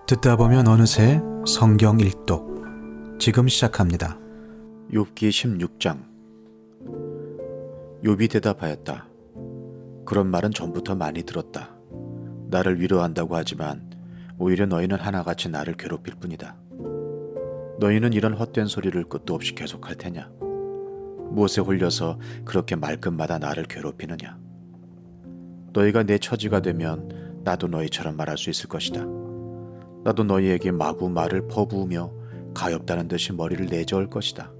듣다 보면 어느새 성경 일독 지금 시작합니다. 욥기 16장. 욥이 대답하였다. 그런 말은 전부터 많이 들었다. 나를 위로한다고 하지만 오히려 너희는 하나같이 나를 괴롭힐 뿐이다. 너희는 이런 헛된 소리를 끝도 없이 계속할 테냐? 무엇에 홀려서 그렇게 말끝마다 나를 괴롭히느냐? 너희가 내 처지가 되면 나도 너희처럼 말할 수 있을 것이다. 나도 너희에게 마구 말을 퍼부으며 가엾다는 듯이 머리를 내저을 것이다.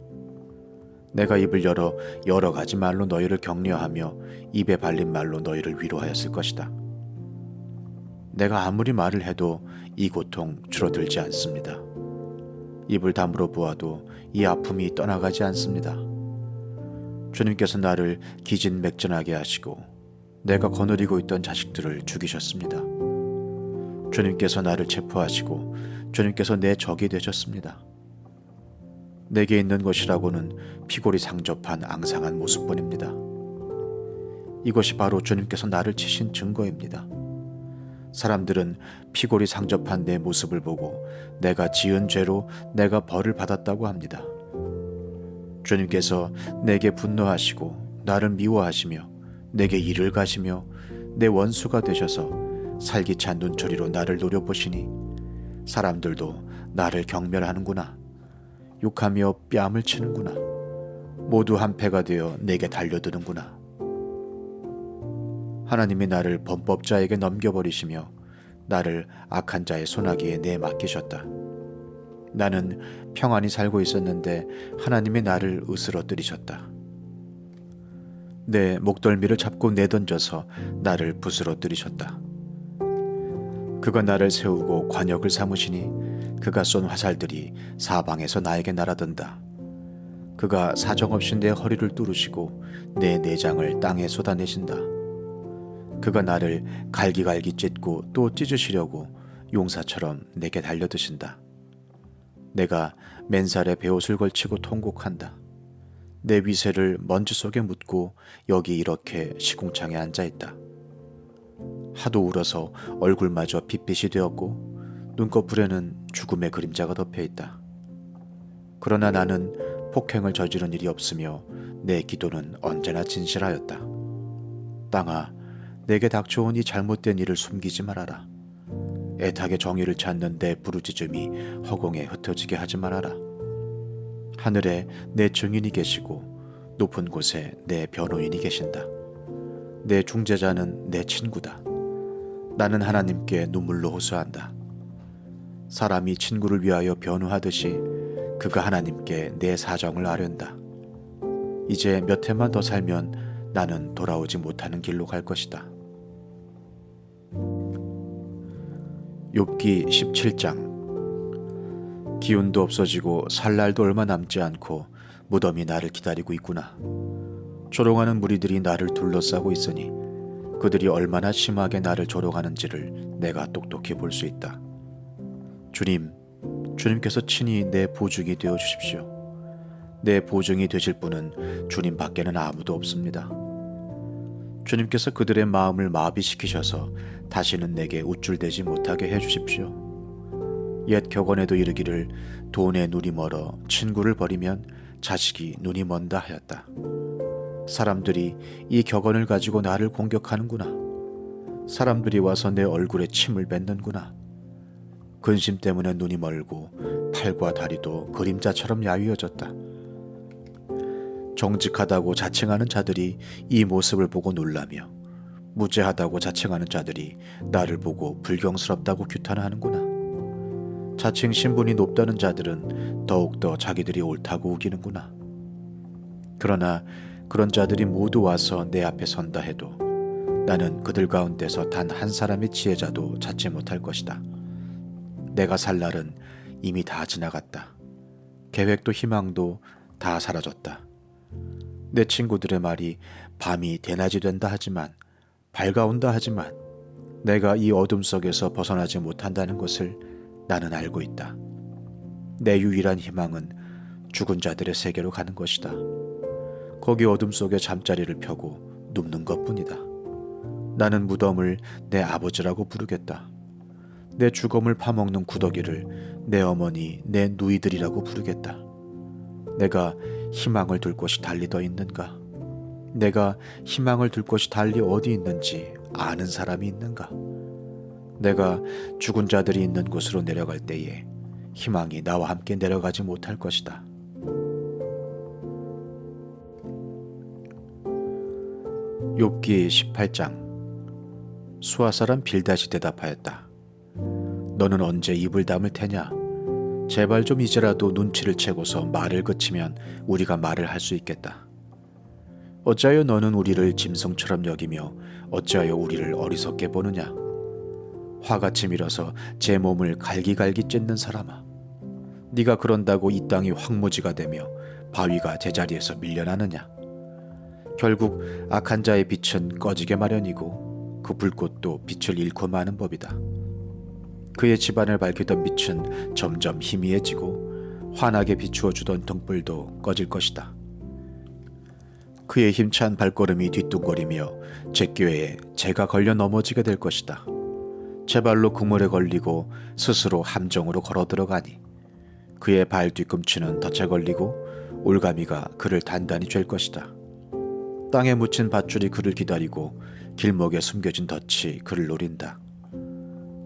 내가 입을 열어 여러 가지 말로 너희를 격려하며 입에 발린 말로 너희를 위로하였을 것이다. 내가 아무리 말을 해도 이 고통 줄어들지 않습니다. 입을 다물어 보아도 이 아픔이 떠나가지 않습니다. 주님께서 나를 기진맥진하게 하시고 내가 거느리고 있던 자식들을 죽이셨습니다. 주님께서 나를 체포하시고 주님께서 내 적이 되셨습니다. 내게 있는 것이라고는 피골이 상접한 앙상한 모습뿐입니다. 이것이 바로 주님께서 나를 치신 증거입니다. 사람들은 피골이 상접한 내 모습을 보고 내가 지은 죄로 내가 벌을 받았다고 합니다. 주님께서 내게 분노하시고 나를 미워하시며 내게 일을 가시며 내 원수가 되셔서 살기찬 눈초리로 나를 노려보시니 사람들도 나를 경멸하는구나. 욕하며 뺨을 치는구나. 모두 한패가 되어 내게 달려드는구나. 하나님이 나를 범법자에게 넘겨버리시며 나를 악한 자의 손아귀에 내맡기셨다. 나는 평안히 살고 있었는데 하나님이 나를 으스러뜨리셨다. 내 목덜미를 잡고 내던져서 나를 부스러뜨리셨다. 그가 나를 세우고 관역을 삼으시니 그가 쏜 화살들이 사방에서 나에게 날아든다. 그가 사정없이 내 허리를 뚫으시고 내 내장을 땅에 쏟아내신다. 그가 나를 갈기갈기 찢고 또 찢으시려고 용사처럼 내게 달려드신다. 내가 맨살에 베옷을 걸치고 통곡한다. 내 위세를 먼지 속에 묻고 여기 이렇게 시궁창에 앉아있다. 하도 울어서 얼굴마저 핏빛이 되었고 눈꺼풀에는 죽음의 그림자가 덮여있다. 그러나 나는 폭행을 저지른 일이 없으며 내 기도는 언제나 진실하였다. 땅아, 내게 닥쳐온 이 잘못된 일을 숨기지 말아라. 애타게 정의를 찾는 내 부르짖음이 허공에 흩어지게 하지 말아라. 하늘에 내 증인이 계시고 높은 곳에 내 변호인이 계신다. 내 중재자는 내 친구다. 나는 하나님께 눈물로 호소한다. 사람이 친구를 위하여 변호하듯이 그가 하나님께 내 사정을 아련다. 이제 몇 해만 더 살면 나는 돌아오지 못하는 길로 갈 것이다. 욥기 17장. 기운도 없어지고 살 날도 얼마 남지 않고 무덤이 나를 기다리고 있구나. 조롱하는 무리들이 나를 둘러싸고 있으니 그들이 얼마나 심하게 나를 조롱하는지를 내가 똑똑히 볼 수 있다. 주님께서 친히 내 보증이 되어 주십시오. 내 보증이 되실 분은 주님 밖에는 아무도 없습니다. 주님께서 그들의 마음을 마비시키셔서 다시는 내게 우쭐대지 못하게 해주십시오. 옛 격언에도 이르기를 돈에 눈이 멀어 친구를 버리면 자식이 눈이 먼다 하였다. 사람들이 이 격언을 가지고 나를 공격하는구나. 사람들이 와서 내 얼굴에 침을 뱉는구나. 근심 때문에 눈이 멀고 팔과 다리도 그림자처럼 야위어졌다. 정직하다고 자칭하는 자들이 이 모습을 보고 놀라며 무죄하다고 자칭하는 자들이 나를 보고 불경스럽다고 규탄하는구나. 자칭 신분이 높다는 자들은 더욱더 자기들이 옳다고 우기는구나. 그러나 그런 자들이 모두 와서 내 앞에 선다 해도 나는 그들 가운데서 단 한 사람의 지혜자도 찾지 못할 것이다. 내가 살 날은 이미 다 지나갔다. 계획도 희망도 다 사라졌다. 내 친구들의 말이 밤이 대낮이 된다 하지만 밝아온다 하지만 내가 이 어둠 속에서 벗어나지 못한다는 것을 나는 알고 있다. 내 유일한 희망은 죽은 자들의 세계로 가는 것이다. 거기 어둠 속에 잠자리를 펴고 눕는 것뿐이다. 나는 무덤을 내 아버지라고 부르겠다. 내 주검을 파먹는 구더기를 내 어머니, 내 누이들이라고 부르겠다. 내가 희망을 둘 곳이 달리 더 있는가? 내가 희망을 둘 곳이 달리 어디 있는지 아는 사람이 있는가? 내가 죽은 자들이 있는 곳으로 내려갈 때에 희망이 나와 함께 내려가지 못할 것이다. 욥기 18장. 수아 사람 빌닷이 대답하였다. 너는 언제 입을 다물 테냐? 제발 좀 이제라도 눈치를 채고서 말을 그치면 우리가 말을 할 수 있겠다. 어찌하여 너는 우리를 짐승처럼 여기며 어찌하여 우리를 어리석게 보느냐? 화같이 밀어서 제 몸을 갈기갈기 찢는 사람아, 네가 그런다고 이 땅이 황무지가 되며 바위가 제자리에서 밀려나느냐? 결국 악한 자의 빛은 꺼지게 마련이고 그 불꽃도 빛을 잃고 마는 법이다. 그의 집안을 밝히던 빛은 점점 희미해지고 환하게 비추어 주던 등불도 꺼질 것이다. 그의 힘찬 발걸음이 뒤뚱거리며 제꾀에 재가 걸려 넘어지게 될 것이다. 제 발로 그물에 걸리고 스스로 함정으로 걸어 들어가니 그의 발 뒤꿈치는 덫에 걸리고 올가미가 그를 단단히 쥘 것이다. 땅에 묻힌 밧줄이 그를 기다리고 길목에 숨겨진 덫이 그를 노린다.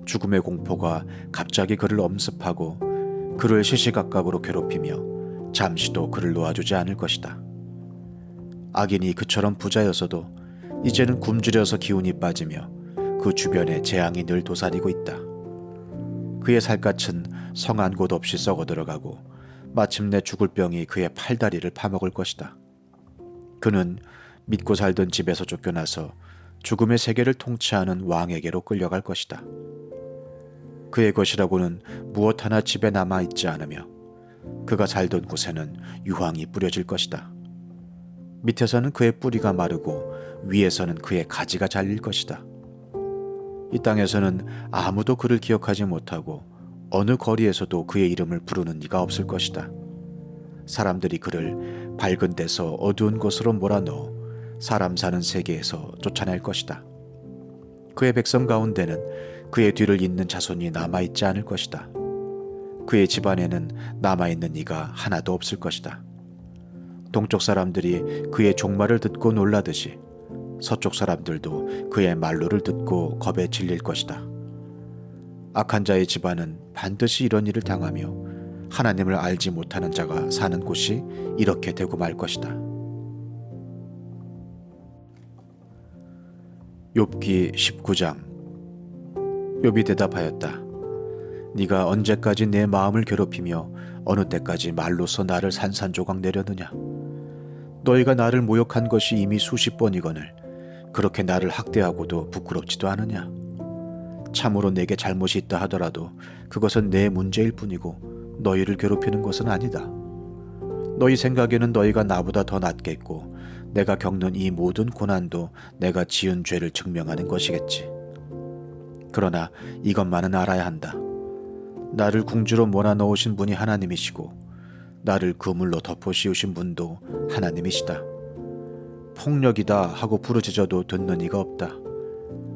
죽음의 공포가 갑자기 그를 엄습하고 그를 시시각각으로 괴롭히며 잠시도 그를 놓아주지 않을 것이다. 악인이 그처럼 부자였어도 이제는 굶주려서 기운이 빠지며 그 주변에 재앙이 늘 도사리고 있다. 그의 살갗은 성한 곳 없이 썩어 들어가고 마침내 죽을 병이 그의 팔다리를 파먹을 것이다. 그는 믿고 살던 집에서 쫓겨나서 죽음의 세계를 통치하는 왕에게로 끌려갈 것이다. 그의 것이라고는 무엇 하나 집에 남아있지 않으며 그가 살던 곳에는 유황이 뿌려질 것이다. 밑에서는 그의 뿌리가 마르고 위에서는 그의 가지가 잘릴 것이다. 이 땅에서는 아무도 그를 기억하지 못하고 어느 거리에서도 그의 이름을 부르는 이가 없을 것이다. 사람들이 그를 밝은 데서 어두운 곳으로 몰아넣어 사람 사는 세계에서 쫓아낼 것이다. 그의 백성 가운데는 그의 뒤를 잇는 자손이 남아있지 않을 것이다. 그의 집안에는 남아있는 이가 하나도 없을 것이다. 동쪽 사람들이 그의 종말을 듣고 놀라듯이 서쪽 사람들도 그의 말로를 듣고 겁에 질릴 것이다. 악한 자의 집안은 반드시 이런 일을 당하며 하나님을 알지 못하는 자가 사는 곳이 이렇게 되고 말 것이다. 욥기 19장. 욥이 대답하였다. 네가 언제까지 내 마음을 괴롭히며 어느 때까지 말로써 나를 산산조각 내려느냐? 너희가 나를 모욕한 것이 이미 수십 번이거늘 그렇게 나를 학대하고도 부끄럽지도 않으냐? 참으로 내게 잘못이 있다 하더라도 그것은 내 문제일 뿐이고 너희를 괴롭히는 것은 아니다. 너희 생각에는 너희가 나보다 더 낫겠고 내가 겪는 이 모든 고난도 내가 지은 죄를 증명하는 것이겠지. 그러나 이것만은 알아야 한다. 나를 궁지로 몰아넣으신 분이 하나님이시고 나를 그물로 덮어 씌우신 분도 하나님이시다. 폭력이다 하고 부르짖어도 듣는 이가 없다.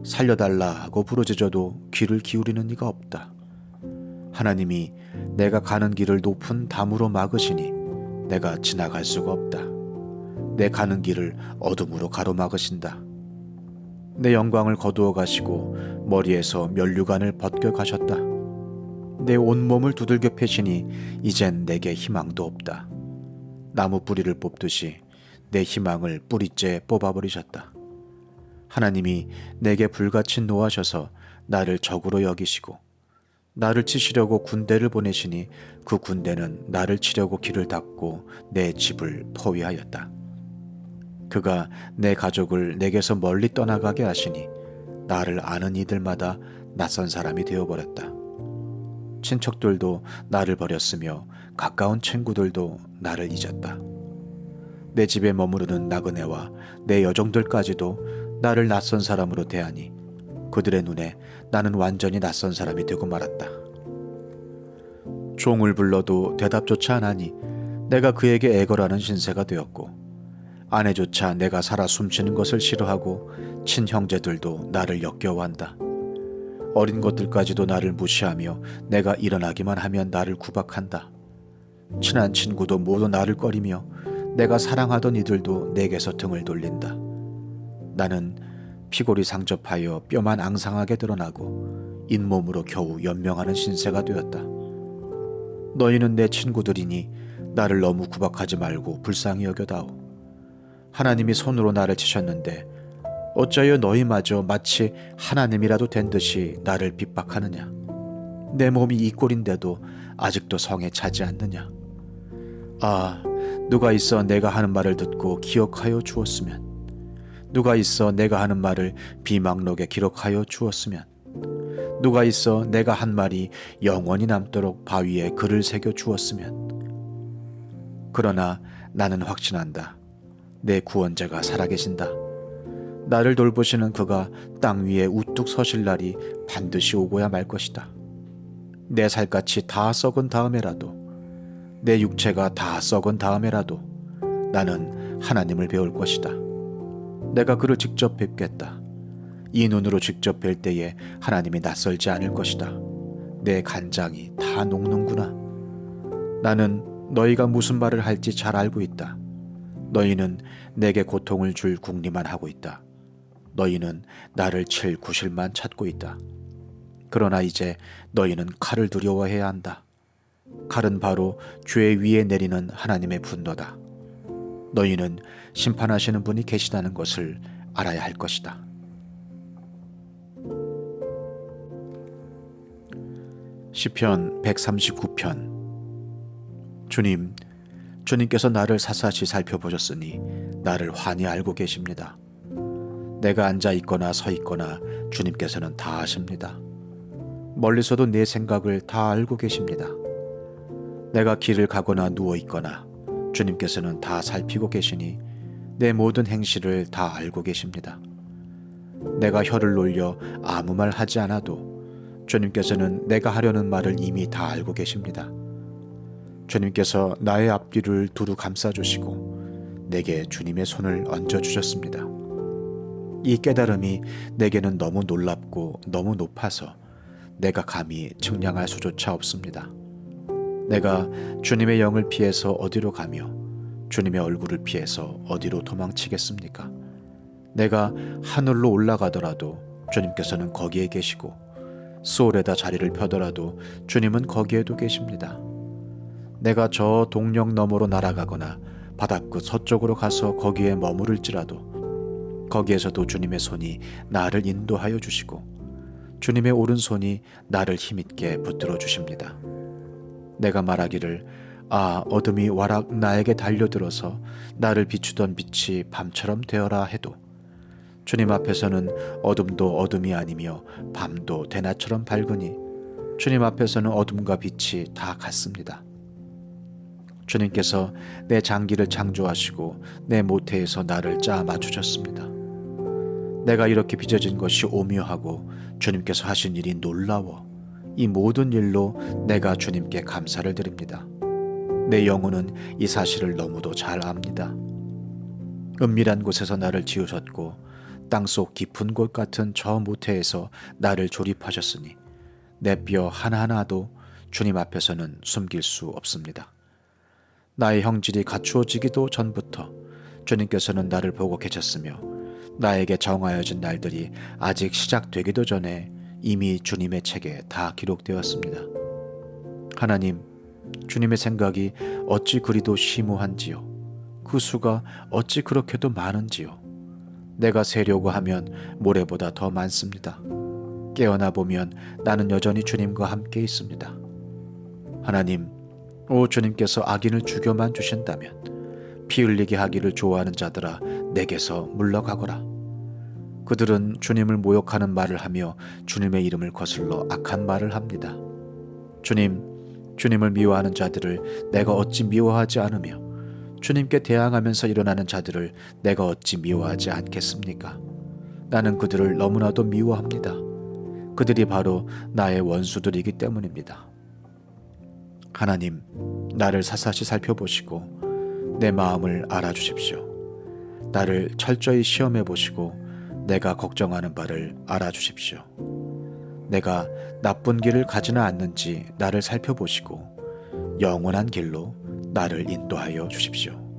살려달라 하고 부르짖어도 귀를 기울이는 이가 없다. 하나님이 내가 가는 길을 높은 담으로 막으시니 내가 지나갈 수가 없다. 내 가는 길을 어둠으로 가로막으신다. 내 영광을 거두어 가시고 머리에서 면류관을 벗겨 가셨다. 내 온몸을 두들겨 패시니 이젠 내게 희망도 없다. 나무 뿌리를 뽑듯이 내 희망을 뿌리째 뽑아버리셨다. 하나님이 내게 불같이 노하셔서 나를 적으로 여기시고 나를 치시려고 군대를 보내시니 그 군대는 나를 치려고 길을 닫고 내 집을 포위하였다. 그가 내 가족을 내게서 멀리 떠나가게 하시니 나를 아는 이들마다 낯선 사람이 되어버렸다. 친척들도 나를 버렸으며 가까운 친구들도 나를 잊었다. 내 집에 머무르는 나그네와 내 여종들까지도 나를 낯선 사람으로 대하니 그들의 눈에 나는 완전히 낯선 사람이 되고 말았다. 종을 불러도 대답조차 안 하니 내가 그에게 애걸하는 신세가 되었고 아내조차 내가 살아 숨쉬는 것을 싫어하고 친형제들도 나를 역겨워한다. 어린 것들까지도 나를 무시하며 내가 일어나기만 하면 나를 구박한다. 친한 친구도 모두 나를 꺼리며 내가 사랑하던 이들도 내게서 등을 돌린다. 나는 피골이 상접하여 뼈만 앙상하게 드러나고 잇몸으로 겨우 연명하는 신세가 되었다. 너희는 내 친구들이니 나를 너무 구박하지 말고 불쌍히 여겨다오. 하나님이 손으로 나를 치셨는데 어쩌여 너희마저 마치 하나님이라도 된 듯이 나를 핍박하느냐. 내 몸이 이 꼴인데도 아직도 성에 차지 않느냐. 아, 누가 있어 내가 하는 말을 듣고 기억하여 주었으면, 누가 있어 내가 하는 말을 비망록에 기록하여 주었으면, 누가 있어 내가 한 말이 영원히 남도록 바위에 글을 새겨 주었으면. 그러나 나는 확신한다. 내 구원자가 살아계신다. 나를 돌보시는 그가 땅 위에 우뚝 서실 날이 반드시 오고야 말 것이다. 내 살갗이 다 썩은 다음에라도, 내 육체가 다 썩은 다음에라도 나는 하나님을 배울 것이다. 내가 그를 직접 뵙겠다. 이 눈으로 직접 뵐 때에 하나님이 낯설지 않을 것이다. 내 간장이 다 녹는구나. 나는 너희가 무슨 말을 할지 잘 알고 있다. 너희는 내게 고통을 줄 궁리만 하고 있다. 너희는 나를 칠 구실만 찾고 있다. 그러나 이제 너희는 칼을 두려워해야 한다. 칼은 바로 죄 위에 내리는 하나님의 분노다. 너희는 심판하시는 분이 계시다는 것을 알아야 할 것이다. 시편 139편. 주님께서 나를 사사시 살펴보셨으니 나를 환히 알고 계십니다. 내가 앉아 있거나 서 있거나 주님께서는 다 아십니다. 멀리서도 내 생각을 다 알고 계십니다. 내가 길을 가거나 누워 있거나 주님께서는 다 살피고 계시니 내 모든 행실을 다 알고 계십니다. 내가 혀를 놀려 아무 말 하지 않아도 주님께서는 내가 하려는 말을 이미 다 알고 계십니다. 주님께서 나의 앞뒤를 두루 감싸주시고 내게 주님의 손을 얹어주셨습니다. 이 깨달음이 내게는 너무 놀랍고 너무 높아서 내가 감히 측량할 수조차 없습니다. 내가 주님의 영을 피해서 어디로 가며 주님의 얼굴을 피해서 어디로 도망치겠습니까? 내가 하늘로 올라가더라도 주님께서는 거기에 계시고 수올에다 자리를 펴더라도 주님은 거기에도 계십니다. 내가 저 동력 너머로 날아가거나 바닷끝 서쪽으로 가서 거기에 머무를지라도 거기에서도 주님의 손이 나를 인도하여 주시고 주님의 오른손이 나를 힘있게 붙들어 주십니다. 내가 말하기를 아, 어둠이 와락 나에게 달려들어서 나를 비추던 빛이 밤처럼 되어라 해도 주님 앞에서는 어둠도 어둠이 아니며 밤도 대낮처럼 밝으니 주님 앞에서는 어둠과 빛이 다 같습니다. 주님께서 내 장기를 창조하시고 내 모태에서 나를 짜 맞추셨습니다. 내가 이렇게 빚어진 것이 오묘하고 주님께서 하신 일이 놀라워 이 모든 일로 내가 주님께 감사를 드립니다. 내 영혼은 이 사실을 너무도 잘 압니다. 은밀한 곳에서 나를 지으셨고 땅속 깊은 곳 같은 저 모태에서 나를 조립하셨으니 내 뼈 하나하나도 주님 앞에서는 숨길 수 없습니다. 나의 형질이 갖추어지기도 전부터 주님께서는 나를 보고 계셨으며 나에게 정하여진 날들이 아직 시작되기도 전에 이미 주님의 책에 다 기록되었습니다. 하나님, 주님의 생각이 어찌 그리도 심오한지요. 그 수가 어찌 그렇게도 많은지요. 내가 세려고 하면 모래보다 더 많습니다. 깨어나 보면 나는 여전히 주님과 함께 있습니다. 하나님, 오 주님께서 악인을 죽여만 주신다면 피 흘리게 하기를 좋아하는 자들아 내게서 물러가거라. 그들은 주님을 모욕하는 말을 하며 주님의 이름을 거슬러 악한 말을 합니다. 주님을 미워하는 자들을 내가 어찌 미워하지 않으며 주님께 대항하면서 일어나는 자들을 내가 어찌 미워하지 않겠습니까? 나는 그들을 너무나도 미워합니다. 그들이 바로 나의 원수들이기 때문입니다. 하나님, 나를 사사시 살펴보시고 내 마음을 알아주십시오. 나를 철저히 시험해 보시고 내가 걱정하는 바를 알아주십시오. 내가 나쁜 길을 가지는 않는지 나를 살펴보시고 영원한 길로 나를 인도하여 주십시오.